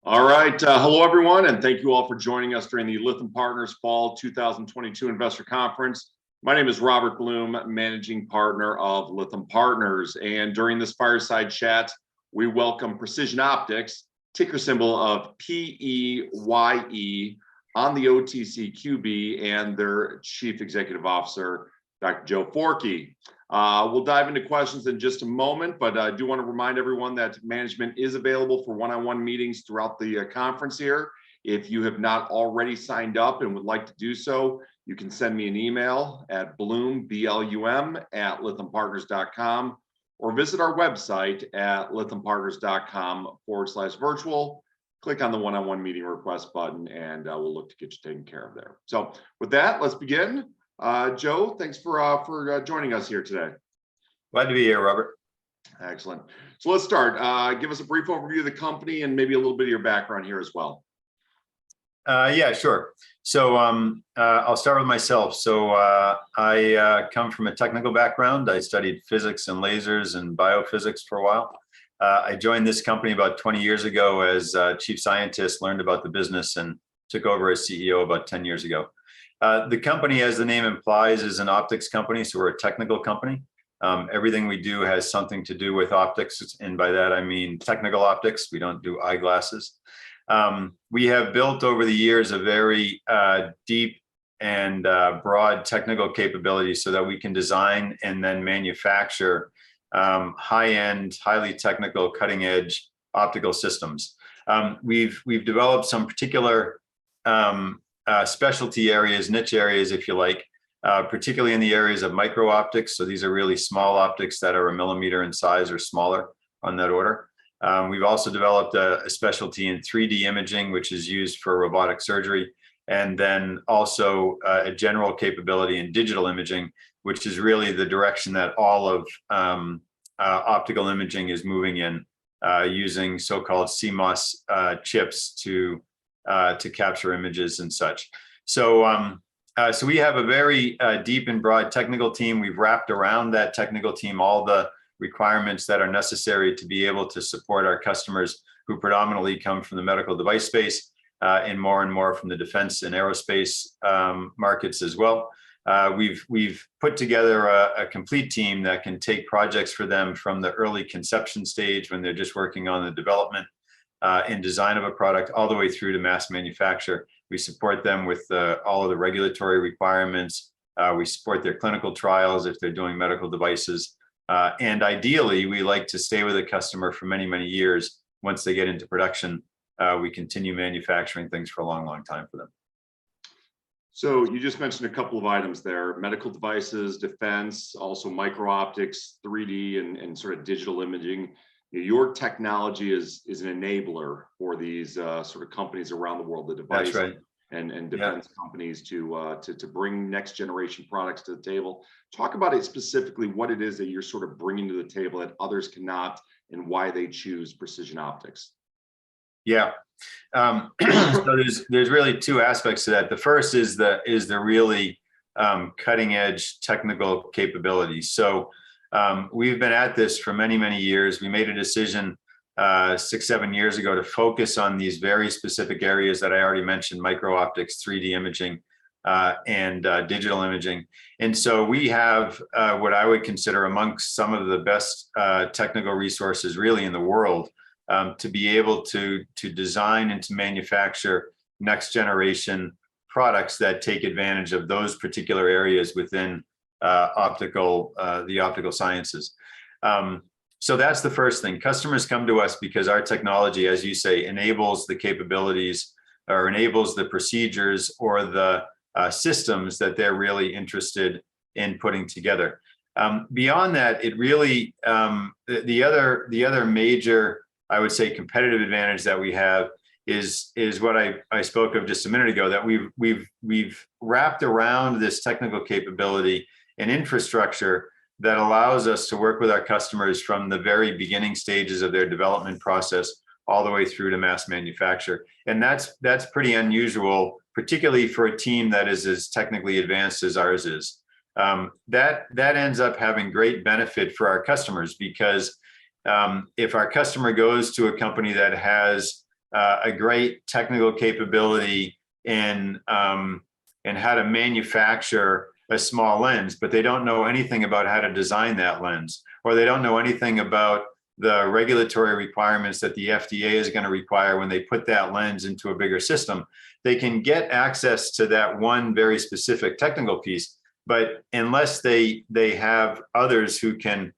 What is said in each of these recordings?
All right. Hello, everyone, and thank you all for joining us during the Lytham Partners Fall 2022 Investor Conference. My name is Robert Blum, Managing Partner of Lytham Partners. And during this fireside chat, we welcome Precision Optics, ticker symbol of PEYE, on the OTCQB, and their Chief Executive Officer, Dr. Joe Forkey. We'll dive into questions in just a moment, but I do want to remind everyone that management is available for one-on-one meetings throughout the conference here. If you have not already signed up and would like to do so, you can send me an email at Blum, B-L-U-M, at lythampartners.com, or visit our website at lythampartners.com/virtual. Click on the one-on-one meeting request button, and we'll look to get you taken care of there. So with that, let's begin. Joe, thanks for joining us here today. Glad to be here, Robert. Excellent. So let's start. Give us a brief overview of the company and maybe a little bit of your background here as well. Yeah, sure. So I'll start with myself. So I come from a technical background. I studied physics and lasers and biophysics for a while. I joined this company about 20 years ago as chief scientist, learned about the business, and took over as CEO about 10 years ago. The company, as the name implies, is an optics company, so we're a technical company. Everything we do has something to do with optics, and by that I mean technical optics. We don't do eyeglasses. We have built over the years a very deep and broad technical capability so that we can design and then manufacture high-end, highly technical, cutting-edge optical systems. We've developed some particular specialty areas, niche areas, if you like, particularly in the areas of micro optics. So these are really small optics that are a millimeter in size or smaller on that order. We've also developed a specialty in 3D imaging, which is used for robotic surgery, and then also a general capability in digital imaging, which is really the direction that all of optical imaging is moving in, using so-called CMOS chips to capture images and such. So we have a very deep and broad technical team. We've wrapped around that technical team all the requirements that are necessary to be able to support our customers who predominantly come from the medical device space and more from the defense and aerospace markets as well. We've put together a complete team that can take projects for them from the early conception stage when they're just working on the development and design of a product all the way through to mass manufacture. We support them with all of the regulatory requirements. We support their clinical trials if they're doing medical devices. And ideally, we like to stay with a customer for many, many years. Once they get into production, we continue manufacturing things for a long, long time for them. So you just mentioned a couple of items there: medical devices, defense, also micro optics, 3D, and sort of digital imaging. Your technology is an enabler for these sort of companies around the world, the device and defense companies to bring next generation products to the table. Talk about it specifically, what it is that you're sort of bringing to the table that others cannot, and why they choose Precision Optics. Yeah. So there's really two aspects to that. The first is the really cutting edge technical capability. So we've been at this for many, many years. We made a decision 6-7 years ago to focus on these very specific areas that I already mentioned: micro optics, 3D imaging, and digital imaging. And so we have what I would consider amongst some of the best technical resources really in the world to be able to design and to manufacture next generation products that take advantage of those particular areas within the optical sciences. So that's the first thing. Customers come to us because our technology, as you say, enables the capabilities or enables the procedures or the systems that they're really interested in putting together. Beyond that, it really the other major, I would say, competitive advantage that we have is what I spoke of just a minute ago, that we've wrapped around this technical capability and infrastructure that allows us to work with our customers from the very beginning stages of their development process all the way through to mass manufacture. And that's pretty unusual, particularly for a team that is as technically advanced as ours is. That ends up having great benefit for our customers, because if our customer goes to a company that has a great technical capability in how to manufacture a small lens, but they don't know anything about how to design that lens, or they don't know anything about the regulatory requirements that the FDA is going to require when they put that lens into a bigger system. They can get access to that one very specific technical piece, but unless they have others who can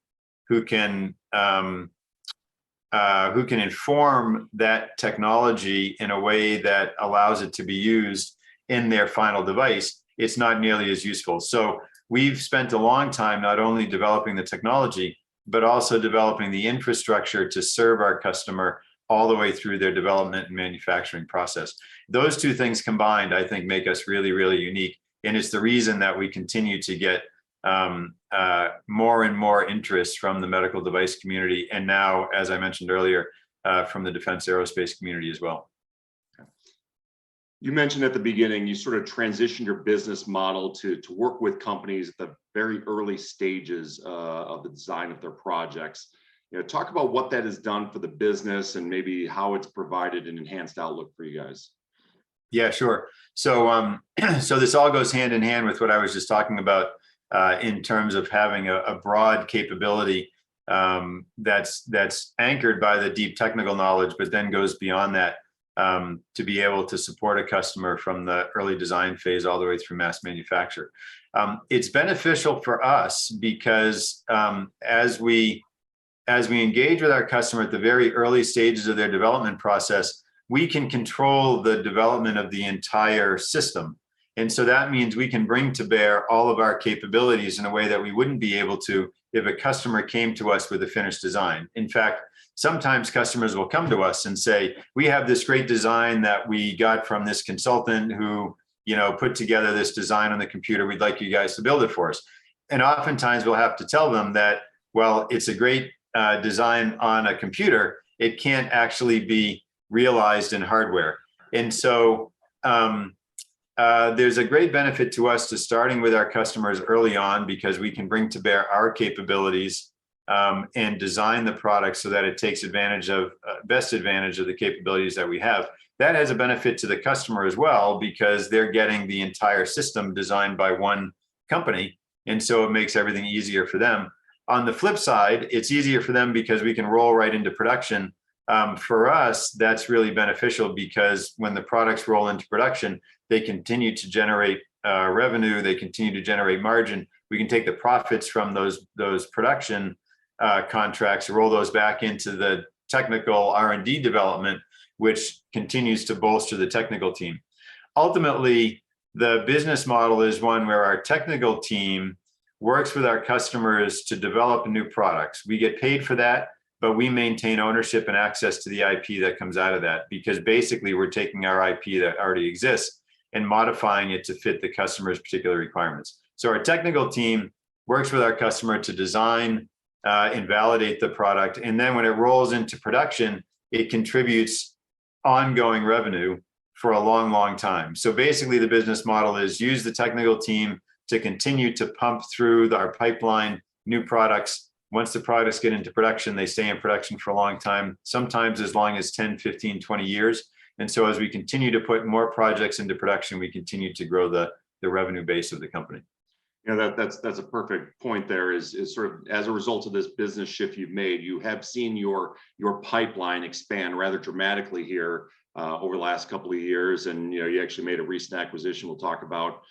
inform that technology in a way that allows it to be used in their final device, it's not nearly as useful. So we've spent a long time not only developing the technology, but also developing the infrastructure to serve our customer all the way through their development and manufacturing process. Those two things combined, I think, make us really, really unique. And it's the reason that we continue to get more and more interest from the medical device community. And now, as I mentioned earlier, from the defense aerospace community as well. You mentioned at the beginning, you sort of transitioned your business model to work with companies at the very early stages of the design of their projects. Talk about what that has done for the business and maybe how it's provided an enhanced outlook for you guys. Yeah, sure. So, so this all goes hand in hand with what I was just talking about in terms of having a broad capability that's anchored by the deep technical knowledge, but then goes beyond that to be able to support a customer from the early design phase all the way through mass manufacture. It's beneficial for us because as we engage with our customer at the very early stages of their development process, we can control the development of the entire system. And so that means we can bring to bear all of our capabilities in a way that we wouldn't be able to if a customer came to us with a finished design. In fact, sometimes customers will come to us and say, we have this great design that we got from this consultant who, put together this design on the computer. We'd like you guys to build it for us. And oftentimes we'll have to tell them that, well, it's a great design on a computer. It can't actually be realized in hardware. And so there's a great benefit to us to starting with our customers early on because we can bring to bear our capabilities and design the product so that it takes best advantage of the capabilities that we have. That has a benefit to the customer as well because they're getting the entire system designed by one company. And so it makes everything easier for them. On the flip side, it's easier for them because we can roll right into production. For us, that's really beneficial because when the products roll into production, they continue to generate revenue, they continue to generate margin. We can take the profits from those production contracts, roll those back into the technical R&D development, which continues to bolster the technical team. Ultimately, the business model is one where our technical team works with our customers to develop new products. We get paid for that, but we maintain ownership and access to the IP that comes out of that because basically we're taking our IP that already exists and modifying it to fit the customer's particular requirements. So our technical team works with our customer to design and validate the product. And then when it rolls into production, it contributes ongoing revenue for a long, long time. So basically the business model is use the technical team to continue to pump through our pipeline, new products. Once the products get into production, they stay in production for a long time, sometimes as long as 10, 15, 20 years. And so as we continue to put more projects into production, we continue to grow the revenue base of the company. That's a perfect point there is sort of as a result of this business shift you've made, you have seen your pipeline expand rather dramatically here over the last couple of years. And, you actually made a recent acquisition we'll talk about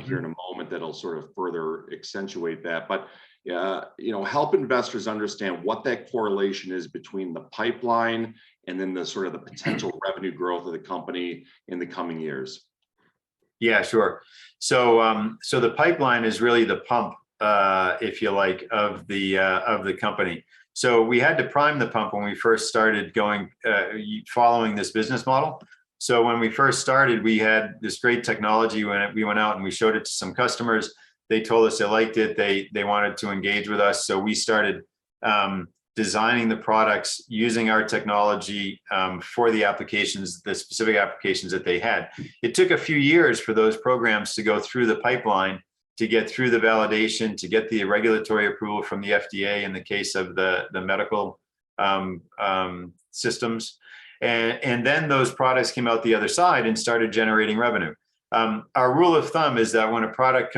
here in a moment that'll sort of further accentuate that. But, help investors understand what that correlation is between the pipeline and then the sort of the potential revenue growth of the company in the coming years. Yeah, sure. So, so the pipeline is really the pump, if you like, of the company. So we had to prime the pump when we first started following this business model. So when we first started, we had this great technology. When we went out and we showed it to some customers, they told us they liked it. They wanted to engage with us. So we started designing the products using our technology for the applications, the specific applications that they had. It took a few years for those programs to go through the pipeline, to get through the validation, to get the regulatory approval from the FDA in the case of the medical systems. And then those products came out the other side and started generating revenue. Our rule of thumb is that when a product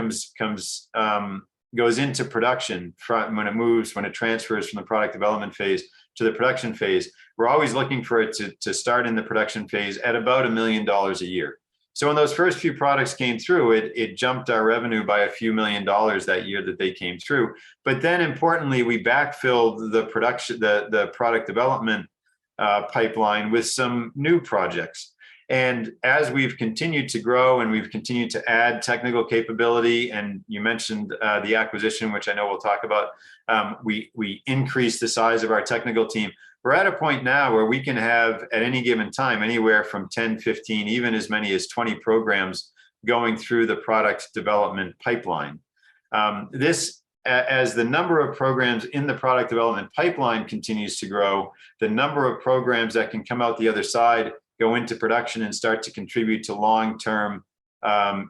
goes into production, when it transfers from the product development phase to the production phase, we're always looking for it to start in the production phase at about $1 million a year. So when those first few products came through, it jumped our revenue by a few $1 million that year that they came through. But then importantly, we backfilled the product development pipeline with some new projects. And as we've continued to grow and we've continued to add technical capability, and you mentioned the acquisition, which I know we'll talk about, we increased the size of our technical team. We're at a point now where we can have at any given time anywhere from 10, 15, even as many as 20 programs going through the product development pipeline. As the number of programs in the product development pipeline continues to grow, the number of programs that can come out the other side, go into production and start to contribute to long-term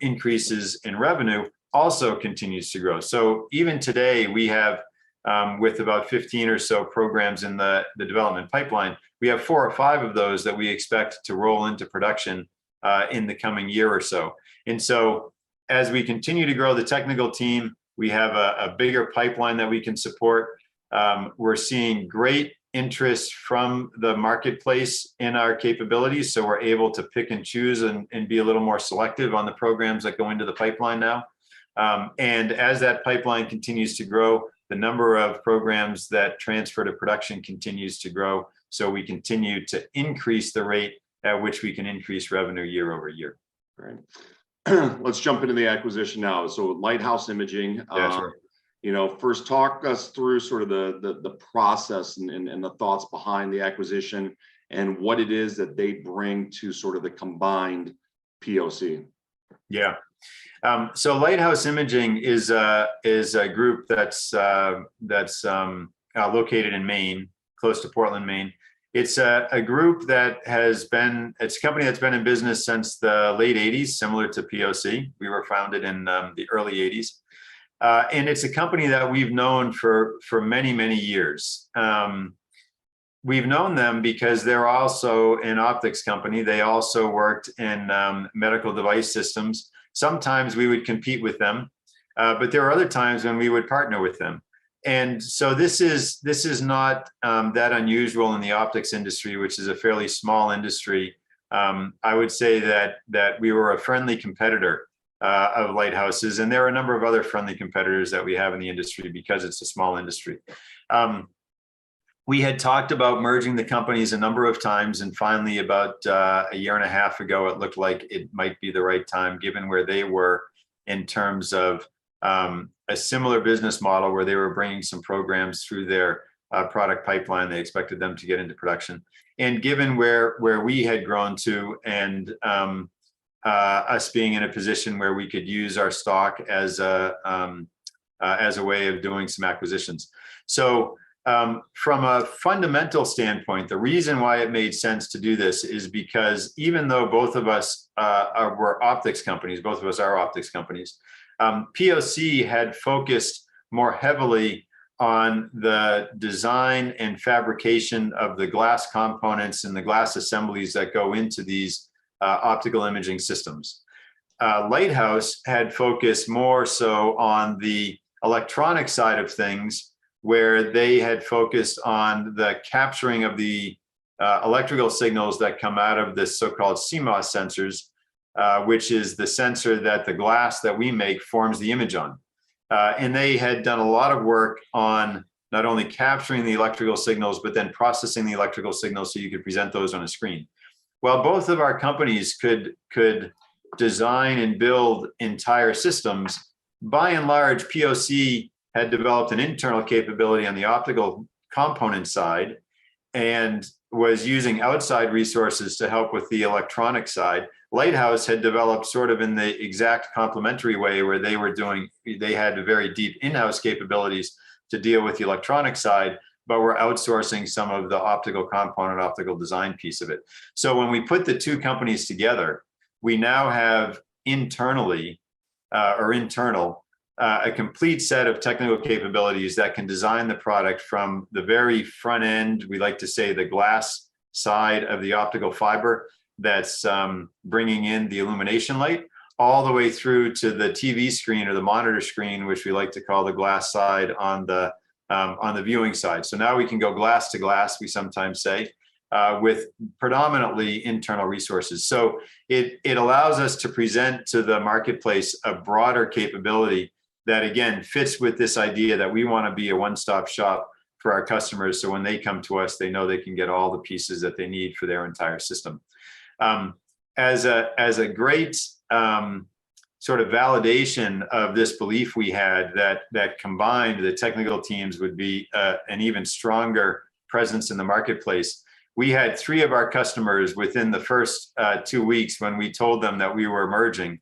increases in revenue also continues to grow. So even today we have, with about 15 or so programs in the development pipeline, we have 4 or 5 of those that we expect to roll into production in the coming year or so. And so as we continue to grow the technical team, we have a bigger pipeline that we can support. We're seeing great interest from the marketplace in our capabilities, so we're able to pick and choose and be a little more selective on the programs that go into the pipeline now. And as that pipeline continues to grow, the number of programs that transfer to production continues to grow, so we continue to increase the rate at which we can increase revenue year over year. Right. Let's jump into the acquisition now. So Lighthouse Imaging, Yeah, sure. First talk us through sort of the process and the thoughts behind the acquisition and what it is that they bring to sort of the combined POC. Yeah. So Lighthouse Imaging is a group that's located in Maine, close to Portland, Maine. It's a group that it's a company that's been in business since the late 80s, similar to POC. We were founded in the early 80s. And it's a company that we've known for many, many years. We've known them because they're also an optics company. They also worked in medical device systems. Sometimes we would compete with them, but there are other times when we would partner with them. And so this is not that unusual in the optics industry, which is a fairly small industry. I would say that we were a friendly competitor of Lighthouse's, and there are a number of other friendly competitors that we have in the industry because it's a small industry. We had talked about merging the companies a number of times, and finally about a year and a half ago, it looked like it might be the right time, given where they were in terms of a similar business model where they were bringing some programs through their product pipeline. They expected them to get into production. And given where we had grown to, and us being in a position where we could use our stock as a way of doing some acquisitions. So from a fundamental standpoint, the reason why it made sense to do this is because even though both of us were optics companies, both of us are optics companies, POC had focused more heavily on the design and fabrication of the glass components and the glass assemblies that go into these optical imaging systems. Lighthouse had focused more so on the electronic side of things, where they had focused on the capturing of the electrical signals that come out of the so-called CMOS sensors, which is the sensor that the glass that we make forms the image on. And they had done a lot of work on not only capturing the electrical signals, but then processing the electrical signals so you could present those on a screen. Well, both of our companies could design and build entire systems. By and large, POC had developed an internal capability on the optical component side and was using outside resources to help with the electronic side. Lighthouse had developed sort of in the exact complementary way, where they had very deep in-house capabilities to deal with the electronic side, but we're outsourcing some of the optical component, optical design piece of it. So when we put the two companies together, we now have internal a complete set of technical capabilities that can design the product from the very front end. We like to say the glass side of the optical fiber that's bringing in the illumination light, all the way through to the TV screen or the monitor screen, which we like to call the glass side on the viewing side. So now we can go glass to glass, we sometimes say, with predominantly internal resources. So it allows us to present to the marketplace a broader capability that, again, fits with this idea that we want to be a one-stop shop for our customers. So when they come to us, they know they can get all the pieces that they need for their entire system. As a great sort of validation of this belief we had that combined the technical teams would be an even stronger presence in the marketplace, we had 3 of our customers within the first 2 weeks when we told them that we were merging.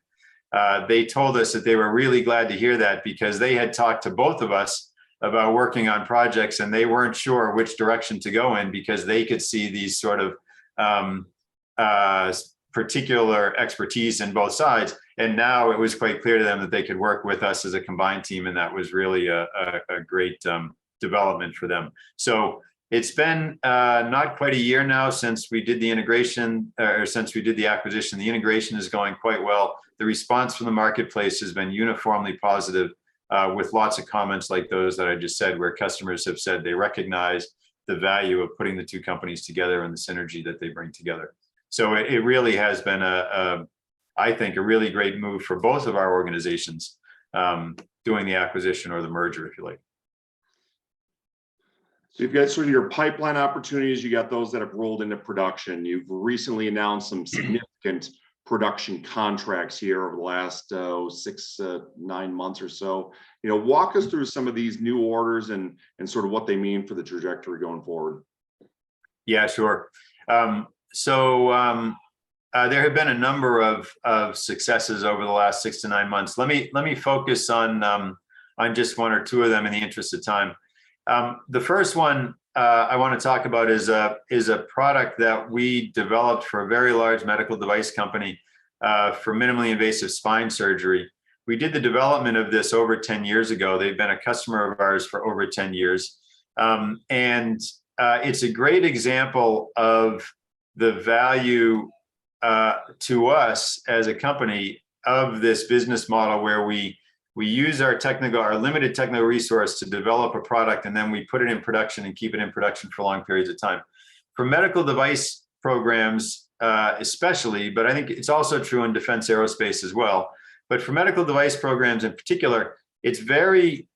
They told us that they were really glad to hear that because they had talked to both of us about working on projects and they weren't sure which direction to go in because they could see these sort of particular expertise in both sides. And now it was quite clear to them that they could work with us as a combined team. And that was really a great development for them. So it's been not quite a year now since we did the integration or since we did the acquisition. The integration is going quite well. The response from the marketplace has been uniformly positive with lots of comments like those that I just said, where customers have said they recognize the value of putting the 2 companies together and the synergy that they bring together. So it really has been I think, a really great move for both of our organizations doing the acquisition or the merger, if you like. So you've got sort of your pipeline opportunities. You got those that have rolled into production. You've recently announced some significant production contracts here over the last 6-9 months or so. Walk us through some of these new orders and sort of what they mean for the trajectory going forward. Yeah, sure. There have been a number of successes over the last 6 to 9 months. Let me focus on just 1 or 2 of them in the interest of time. The first one I want to talk about is a product that we developed for a very large medical device company for minimally invasive spine surgery. We did the development of this over 10 years ago. They've been a customer of ours for over 10 years. It's a great example of the value to us as a company of this business model where we use our limited technical resource to develop a product, and then we put it in production and keep it in production for long periods of time. For medical device programs, especially, but I think it's also true in defense aerospace as well. But for medical device programs in particular, it's very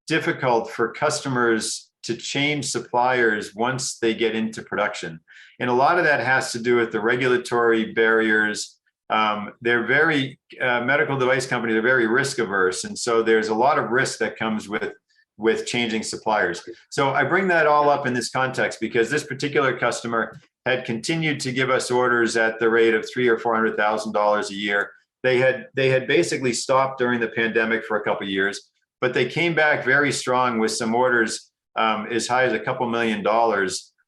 difficult for customers to change suppliers once they get into production. And a lot of that has to do with the regulatory barriers. They're very, medical device companies are very risk averse. And so there's a lot of risk that comes with changing suppliers. So I bring that all up in this context because this particular customer had continued to give us orders at the rate of $300,000 or $400,000 a year. They had basically stopped during the pandemic for a couple of years, but they came back very strong with some orders as high as a couple $1 million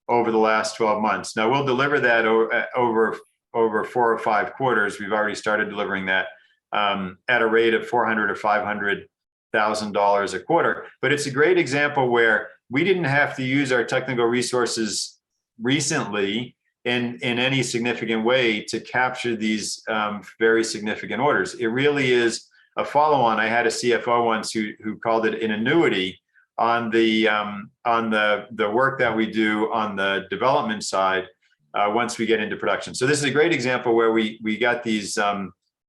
over the last 12 months. Now we'll deliver that over 4 or 5 quarters. We've already started delivering that at a rate of $400,000 or $500,000 a quarter. But it's a great example where we didn't have to use our technical resources recently in any significant way to capture these very significant orders. It really is a follow-on. I had a CFO once who called it an annuity on the work that we do on the development side once we get into production. So this is a great example where we got these, we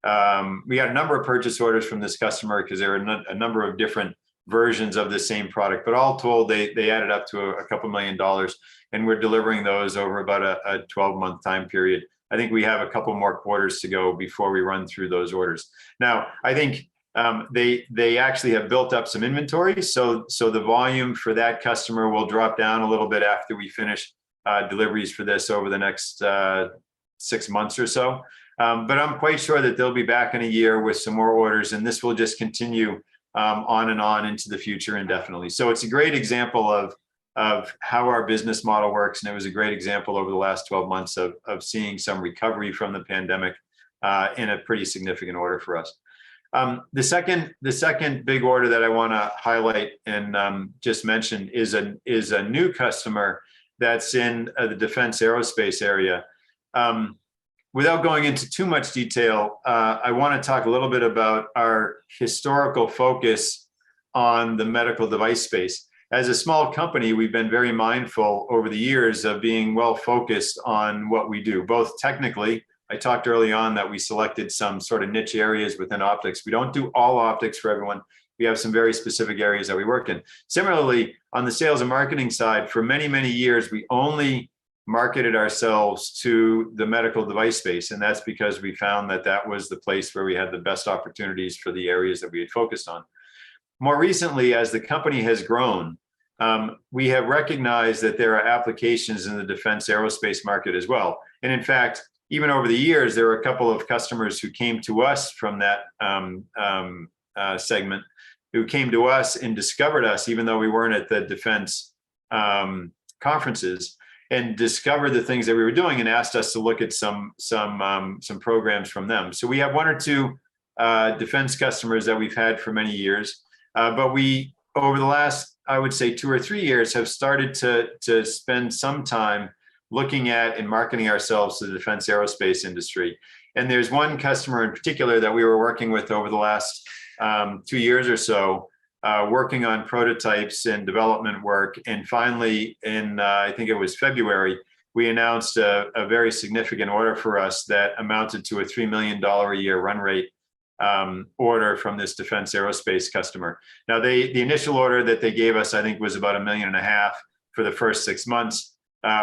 got a number of purchase orders from this customer because there are a number of different versions of the same product, but all told, they added up to a couple $1 million, and we're delivering those over about a 12-month time period. I think we have a couple more quarters to go before we run through those orders. Now, I think they actually have built up some inventory, so the volume for that customer will drop down a little bit after we finish deliveries for this over the next 6 months or so. But I'm quite sure that they'll be back in a year with some more orders, and this will just continue on and on into the future indefinitely. So it's a great example of how our business model works, and it was a great example over the last 12 months of seeing some recovery from the pandemic in a pretty significant order for us. The second big order that I want to highlight and just mention is a new customer that's in the defense aerospace area. Without going into too much detail, I want to talk a little bit about our historical focus on the medical device space. As a small company, we've been very mindful over the years of being well focused on what we do, both technically. I talked early on that we selected some sort of niche areas within optics. We don't do all optics for everyone. We have some very specific areas that we work in. Similarly, on the sales and marketing side, for many, many years, we only marketed ourselves to the medical device space. And that's because we found that that was the place where we had the best opportunities for the areas that we had focused on. More recently, as the company has grown, we have recognized that there are applications in the defense aerospace market as well. And in fact, even over the years, there were a couple of customers who came to us from that segment, who came to us and discovered us, even though we weren't at the defense conferences, and discovered the things that we were doing and asked us to look at some programs from them. So we have one or two defense customers that we've had for many years, but we, over the last, I would say 2 or 3 years, have started to spend some time looking at and marketing ourselves to the defense aerospace industry. And there's one customer in particular that we were working with over the last 2 years or so, working on prototypes and development work. And finally, in I think it was February, we announced a very significant order for us that amounted to a $3 million a year run rate order from this defense aerospace customer. Now, the initial order that they gave us, I think, was about $1.5 million for the first 6 months.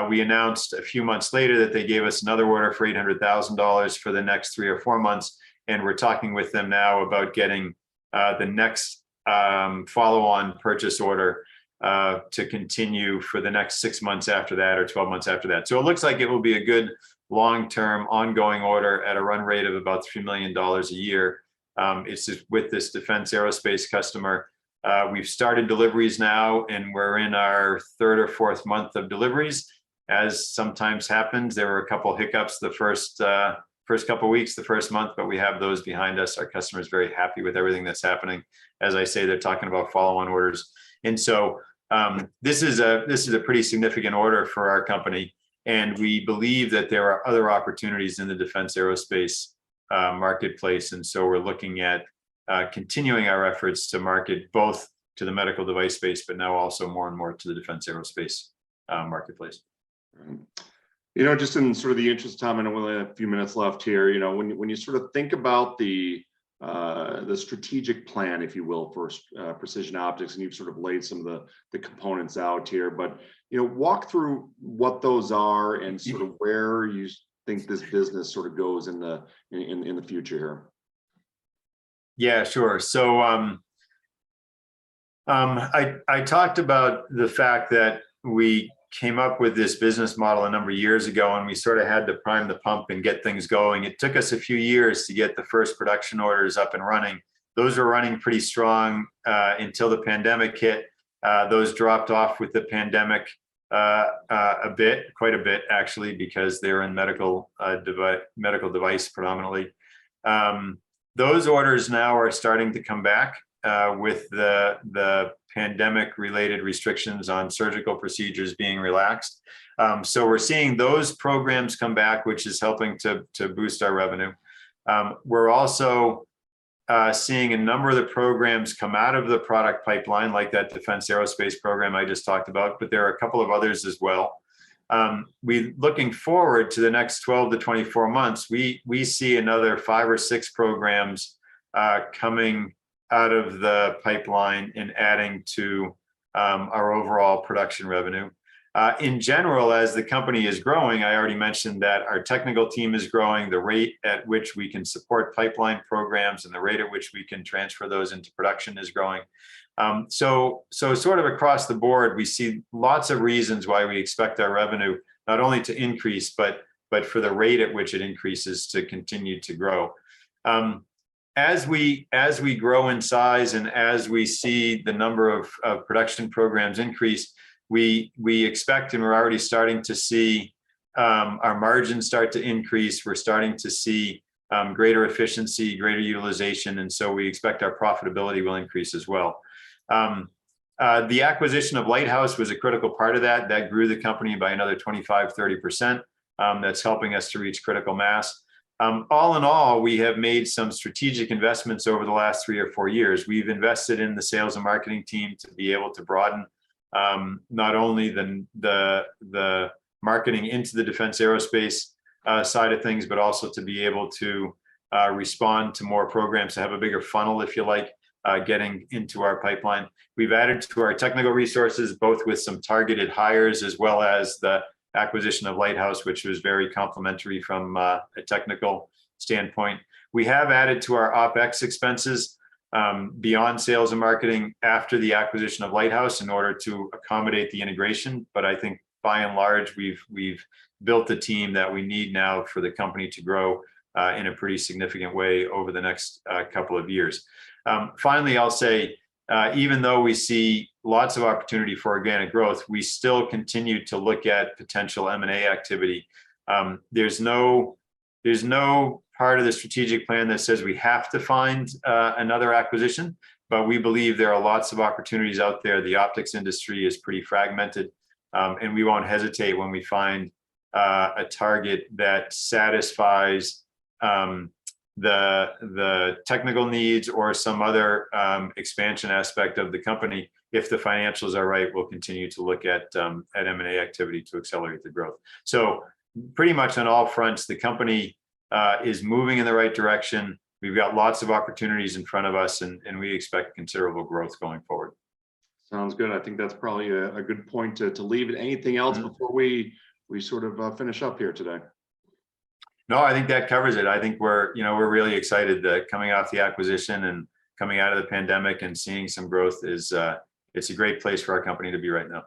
We announced a few months later that they gave us another order for $800,000 for the next 3 or 4 months. And we're talking with them now about getting the next follow-on purchase order to continue for the next 6 months after that, or 12 months after that. So it looks like it will be a good long-term ongoing order at a run rate of about $3 million a year. It's just with this defense aerospace customer. We've started deliveries now, and we're in our 3rd or 4th month of deliveries. As sometimes happens, there were a couple of hiccups the first couple of weeks, the first month, but we have those behind us. Our customer is very happy with everything that's happening. As I say, they're talking about follow-on orders. And so this is a pretty significant order for our company. And we believe that there are other opportunities in the defense aerospace marketplace. And so we're looking at continuing our efforts to market both to the medical device space, but now also more and more to the defense aerospace marketplace. Just in sort of the interest of time, I know we only have a few minutes left here. When you sort of think about the strategic plan, if you will, for Precision Optics, and you've sort of laid some of the components out here, but walk through what those are and sort of where you think this business sort of goes in the future here. Yeah, sure. So I talked about the fact that we came up with this business model a number of years ago, and we sort of had to prime the pump and get things going. It took us a few years to get the first production orders up and running. Those were running pretty strong until the pandemic hit. Those dropped off with the pandemic quite a bit actually, because they're in medical device predominantly. Those orders now are starting to come back with the pandemic-related restrictions on surgical procedures being relaxed. So we're seeing those programs come back, which is helping to boost our revenue. We're also seeing a number of the programs come out of the product pipeline, like that defense aerospace program I just talked about, but there are a couple of others as well. We looking forward to the next 12 to 24 months, we see another 5 or 6 programs coming out of the pipeline and adding to our overall production revenue. In general, as the company is growing, I already mentioned that our technical team is growing, the rate at which we can support pipeline programs and the rate at which we can transfer those into production is growing. So sort of across the board, we see lots of reasons why we expect our revenue not only to increase, but for the rate at which it increases to continue to grow. As we grow in size and as we see the number of production programs increase, we expect, and we're already starting to see our margins start to increase. We're starting to see greater efficiency, greater utilization, and so we expect our profitability will increase as well. The acquisition of Lighthouse was a critical part of that. That grew the company by another 25-30%. That's helping us to reach critical mass. All in all, we have made some strategic investments over the last 3 or 4 years. We've invested in the sales and marketing team to be able to broaden not only the marketing into the defense aerospace side of things, but also to be able to respond to more programs, to have a bigger funnel, if you like, getting into our pipeline. We've added to our technical resources, both with some targeted hires as well as the acquisition of Lighthouse, which was very complementary from a technical standpoint. We have added to our OpEx expenses beyond sales and marketing after the acquisition of Lighthouse in order to accommodate the integration. But I think by and large, we've built the team that we need now for the company to grow in a pretty significant way over the next couple of years. Finally, I'll say, even though we see lots of opportunity for organic growth, we still continue to look at potential M&A activity. There's no part of the strategic plan that says we have to find another acquisition, but we believe there are lots of opportunities out there. The optics industry is pretty fragmented, and we won't hesitate when we find a target that satisfies the technical needs or some other expansion aspect of the company. If the financials are right, we'll continue to look at M&A activity to accelerate the growth. So pretty much on all fronts, the company is moving in the right direction. We've got lots of opportunities in front of us, and we expect considerable growth going forward. Sounds good. I think that's probably a good point to leave it. Anything else before we sort of finish up here today? No, I think that covers it. I think we're really excited that coming off the acquisition and coming out of the pandemic and seeing some growth is it's a great place for our company to be right now.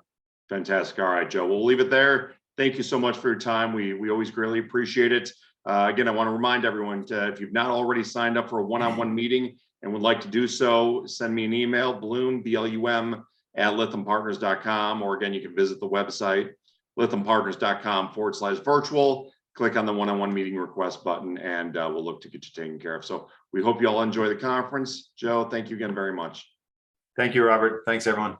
Fantastic. All right, Joe, we'll leave it there. Thank you so much for your time. We always greatly appreciate it. Again, I want to remind everyone if you've not already signed up for a one-on-one meeting and would like to do so, send me an email, Blum, BLUM, @lythampartners.com, or again, you can visit the website, lythampartners.com/virtual. Click on the one-on-one meeting request button, and we'll look to get you taken care of. So we hope you all enjoy the conference. Joe, thank you again very much. Thank you, Robert. Thanks, everyone.